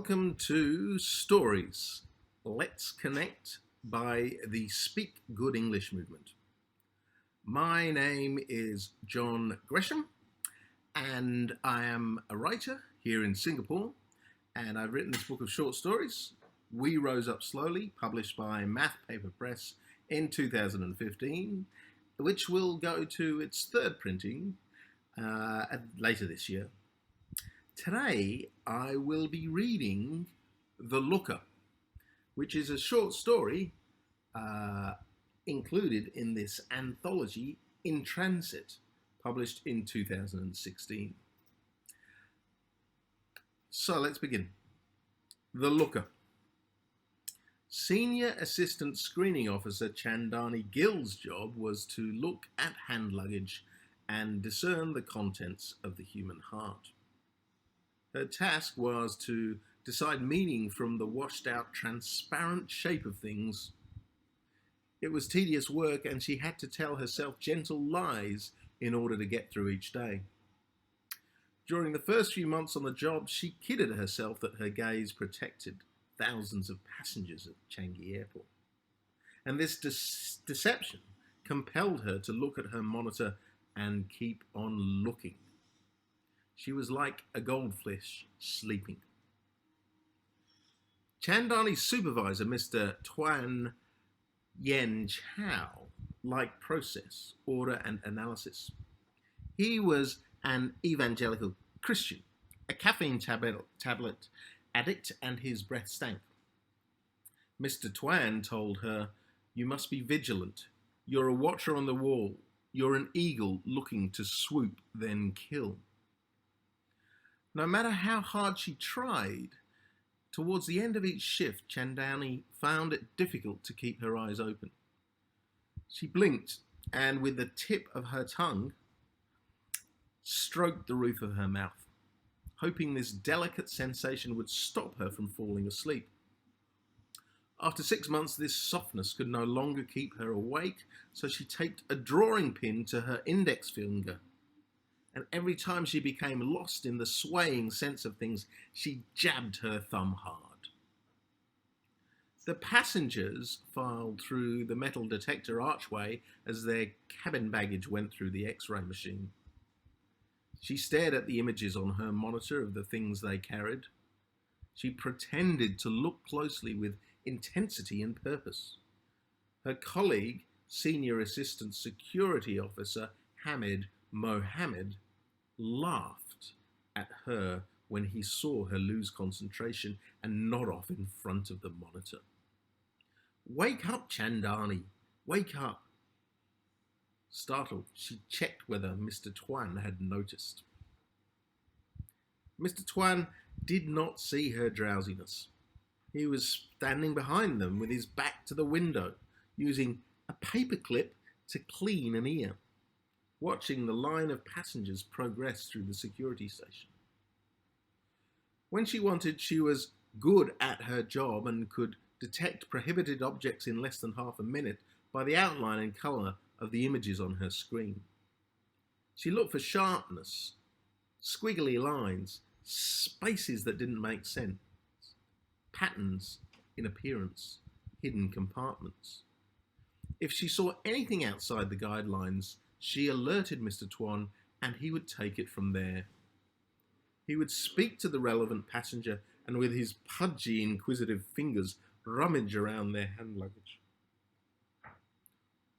Welcome to Stories. Let's Connect by the Speak Good English movement. My name is Jon Gresham and I am a writer here in Singapore, and I've written this book of short stories, We Rose Up Slowly, published by Math Paper Press in 2015, which will go to its third printing later this year. Today I will be reading The Looker, which is a short story included in this anthology In Transit, published in 2016. So let's begin. The Looker. Senior Assistant Screening Officer Chandani Gill's job was to look at hand luggage and discern the contents of the human heart. Her task was to decide meaning from the washed-out, transparent shape of things. It was tedious work, and she had to tell herself gentle lies in order to get through each day. During the first few months on the job, she kidded herself that her gaze protected thousands of passengers at Changi Airport. And this deception compelled her to look at her monitor and keep on looking. She was like a goldfish sleeping. Chandani's supervisor, Mr. Tuan Yen Chow, liked process, order and analysis. He was an evangelical Christian, a caffeine tablet addict, and his breath stank. Mr. Tuan told her, "You must be vigilant. You're a watcher on the wall. You're an eagle looking to swoop, then kill." No matter how hard she tried, towards the end of each shift, Chandani found it difficult to keep her eyes open. She blinked and, with the tip of her tongue, stroked the roof of her mouth, hoping this delicate sensation would stop her from falling asleep. After 6 months, this softness could no longer keep her awake, so she taped a drawing pin to her index finger. And every time she became lost in the swaying sense of things, she jabbed her thumb hard. The passengers filed through the metal detector archway as their cabin baggage went through the X-ray machine. She stared at the images on her monitor of the things they carried. She pretended to look closely with intensity and purpose. Her colleague, Senior Assistant Security Officer Hamid Mohammed, laughed at her when he saw her lose concentration and nod off in front of the monitor. "Wake up, Chandani, wake up." Startled, she checked whether Mr. Tuan had noticed. Mr. Tuan did not see her drowsiness. He was standing behind them with his back to the window, using a paperclip to clean an ear, watching the line of passengers progress through the security station. When she wanted, she was good at her job and could detect prohibited objects in less than half a minute by the outline and colour of the images on her screen. She looked for sharpness, squiggly lines, spaces that didn't make sense, patterns in appearance, hidden compartments. If she saw anything outside the guidelines, she alerted Mr. Tuan, and he would take it from there. He would speak to the relevant passenger and with his pudgy, inquisitive fingers rummage around their hand luggage.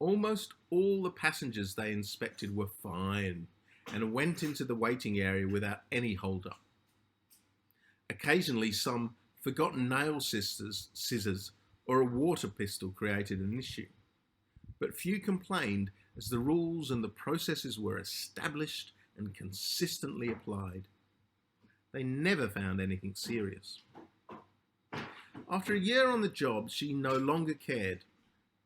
Almost all the passengers they inspected were fine and went into the waiting area without any hold-up. Occasionally, some forgotten nail scissors or a water pistol created an issue, but few complained as the rules and the processes were established and consistently applied. They never found anything serious. After a year on the job, she no longer cared,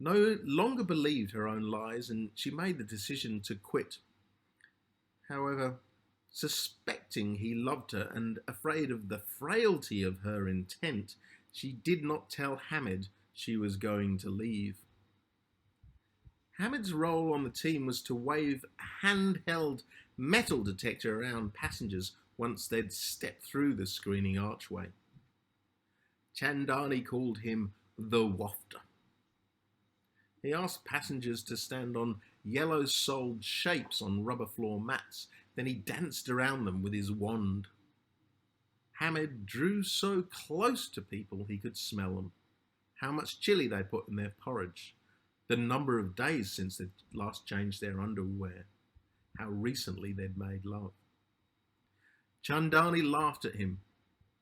no longer believed her own lies, and she made the decision to quit. However, suspecting he loved her and afraid of the frailty of her intent, she did not tell Hamid she was going to leave. Hamid's role on the team was to wave a handheld metal detector around passengers once they'd stepped through the screening archway. Chandani called him the wafter. He asked passengers to stand on yellow-soled shapes on rubber floor mats. Then he danced around them with his wand. Hamid drew so close to people he could smell them, how much chili they put in their porridge, the number of days since they'd last changed their underwear, how recently they'd made love. Chandani laughed at him.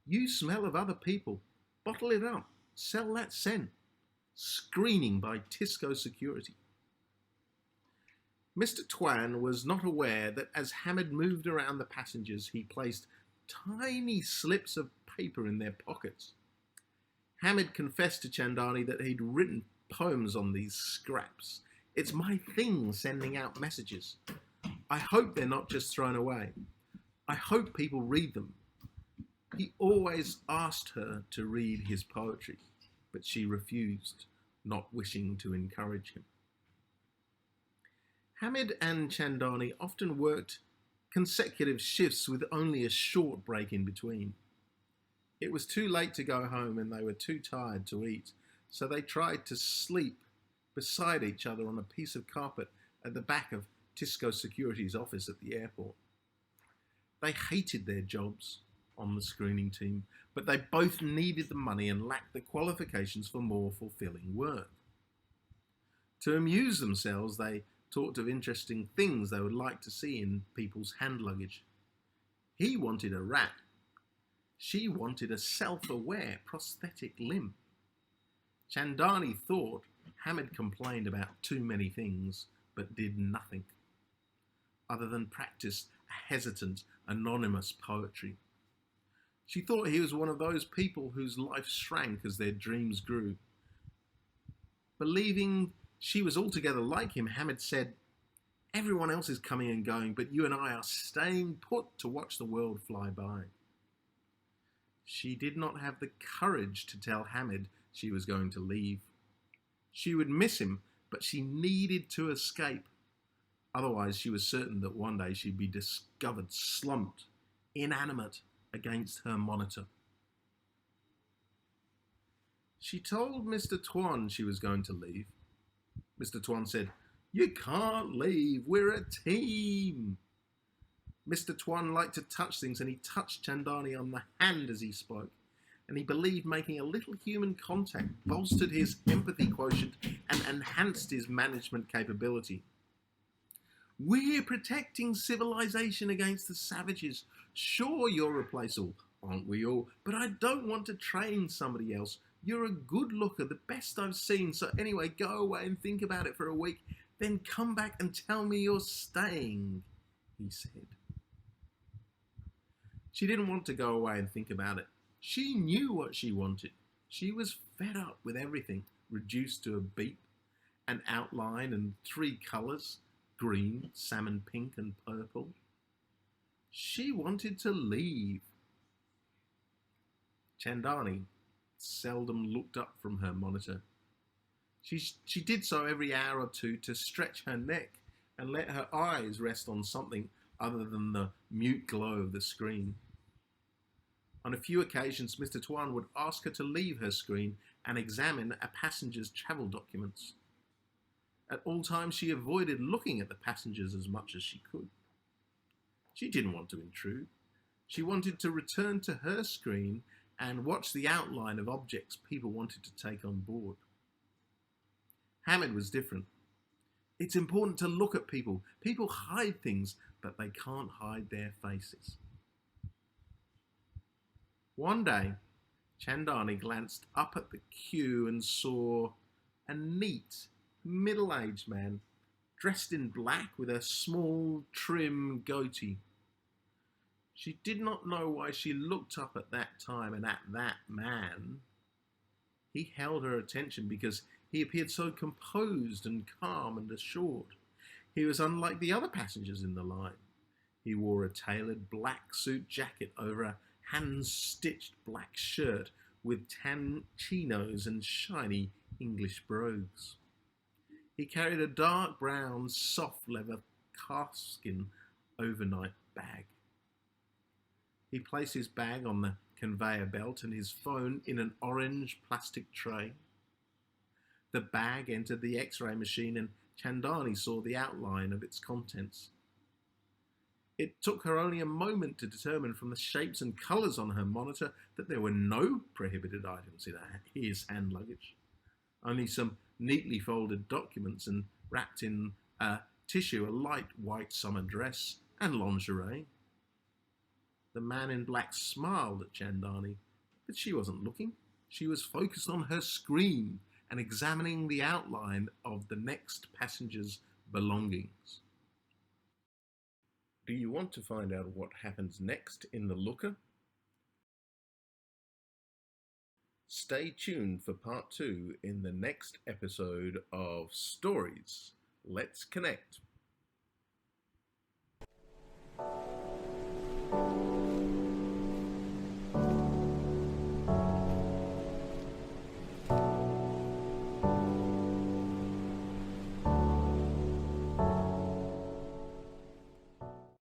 You smell of other people. Bottle it up. Sell that scent. Screening by Tisco Security. Mr. Twan was not aware that as Hamid moved around the passengers, he placed tiny slips of paper in their pockets. Hamid confessed to Chandani that he'd written poems on these scraps. It's my thing sending out messages. I hope they're not just thrown away. I hope people read them. He always asked her to read his poetry, but she refused, not wishing to encourage him. Hamid and Chandani often worked consecutive shifts with only a short break in between. It was too late to go home and they were too tired to eat, so they tried to sleep beside each other on a piece of carpet at the back of Tisco Security's office at the airport. They hated their jobs on the screening team, but they both needed the money and lacked the qualifications for more fulfilling work. To amuse themselves, they talked of interesting things they would like to see in people's hand luggage. He wanted a rat. She wanted a self-aware prosthetic limb. Chandani thought Hamid complained about too many things, but did nothing, other than practice a hesitant, anonymous poetry. She thought he was one of those people whose life shrank as their dreams grew. Believing she was altogether like him, Hamid said, everyone else is coming and going, but you and I are staying put to watch the world fly by. She did not have the courage to tell Hamid she was going to leave. She would miss him, but she needed to escape. Otherwise, she was certain that one day she'd be discovered slumped, inanimate, against her monitor. She told Mr. Twan she was going to leave. Mr. Twan said, you can't leave, we're a team. Mr. Twan liked to touch things, and he touched Chandani on the hand as he spoke, and he believed making a little human contact bolstered his empathy quotient and enhanced his management capability. We're protecting civilization against the savages. Sure, you're replaceable, aren't we all? But I don't want to train somebody else. You're a good looker, the best I've seen. So anyway, go away and think about it for a week. Then come back and tell me you're staying, he said. She didn't want to go away and think about it. She knew what she wanted. She was fed up with everything, reduced to a beat, an outline and 3 colours, green, salmon pink and purple. She wanted to leave. Chandani seldom looked up from her monitor. She did so every hour or two to stretch her neck and let her eyes rest on something other than the mute glow of the screen. On a few occasions, Mr. Twan would ask her to leave her screen and examine a passenger's travel documents. At all times, she avoided looking at the passengers as much as she could. She didn't want to intrude. She wanted to return to her screen and watch the outline of objects people wanted to take on board. Hamid was different. It's important to look at people. People hide things, but they can't hide their faces. One day, Chandani glanced up at the queue and saw a neat, middle-aged man dressed in black with a small, trim goatee. She did not know why she looked up at that time and at that man. He held her attention because he appeared so composed and calm and assured. He was unlike the other passengers in the line. He wore a tailored black suit jacket over a hand-stitched black shirt with tan chinos and shiny English brogues. He carried a dark brown, soft leather calfskin overnight bag. He placed his bag on the conveyor belt and his phone in an orange plastic tray. The bag entered the X-ray machine and Chandani saw the outline of its contents. It took her only a moment to determine from the shapes and colours on her monitor that there were no prohibited items in his hand luggage. Only some neatly folded documents and wrapped in tissue, a light white summer dress and lingerie. The man in black smiled at Chandani, but she wasn't looking. She was focused on her screen and examining the outline of the next passenger's belongings. Do you want to find out what happens next in the looker? Stay tuned for part 2 in the next episode of Stories. Let's Connect.